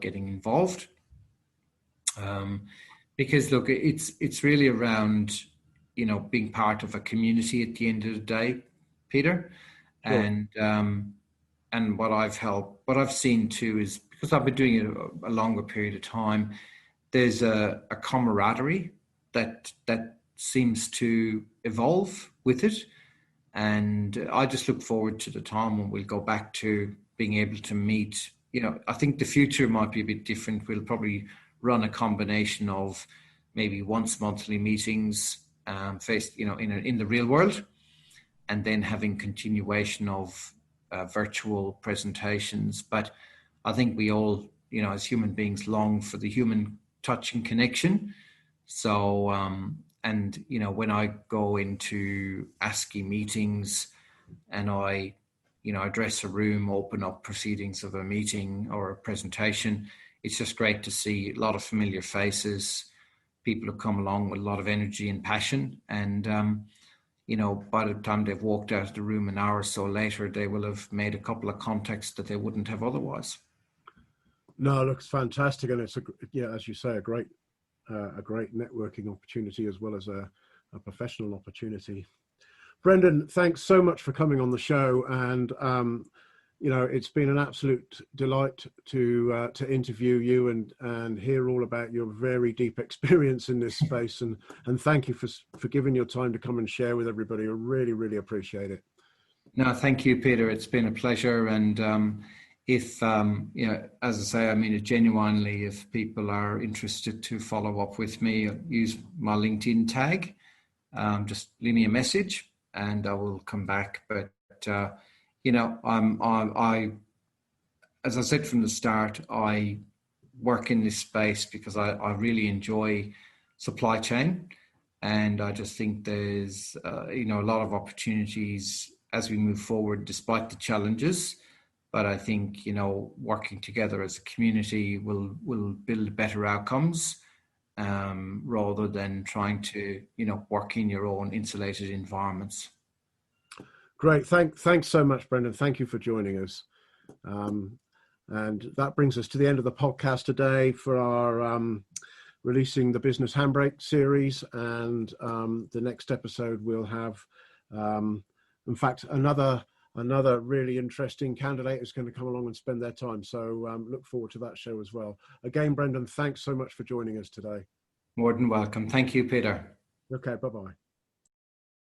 getting involved. Because look, it's really around, being part of a community at the end of the day, Peter. Sure. And what I've seen too is, because I've been doing it a longer period of time, there's a camaraderie that seems to evolve with it. And I just look forward to the time when we'll go back to being able to meet. I think the future might be a bit different. We'll probably run a combination of maybe once monthly meetings, in the real world, and then having continuation of virtual presentations. But I think we all, as human beings, long for the human touch and connection. So, when I go into ASCI meetings and I address a room, open up proceedings of a meeting or a presentation, it's just great to see a lot of familiar faces, people who come along with a lot of energy and passion. And, by the time they've walked out of the room an hour or so later, they will have made a couple of contacts that they wouldn't have otherwise. No, it looks fantastic. And it's, as you say, a great networking opportunity as well as a professional opportunity. Brendan, thanks so much for coming on the show. And, it's been an absolute delight to interview you and hear all about your very deep experience in this space. And thank you for giving your time to come and share with everybody. I really, really appreciate it. No, thank you, Peter. It's been a pleasure. And if, as I say, I mean it genuinely, if people are interested to follow up with me, use my LinkedIn tag, just leave me a message and I will come back. But, I, as I said from the start, I work in this space because I really enjoy supply chain. And I just think there's, a lot of opportunities as we move forward, despite the challenges. But I think, working together as a community will build better outcomes, rather than trying to, work in your own insulated environments. Great. Thanks so much, Brendan. Thank you for joining us. And that brings us to the end of the podcast today for our releasing the Business Handbrake series. And the next episode we'll have, in fact, another really interesting candidate is going to come along and spend their time. So look forward to that show as well. Again, Brendan, thanks so much for joining us today. More than welcome. Thank you, Peter. Okay, bye-bye.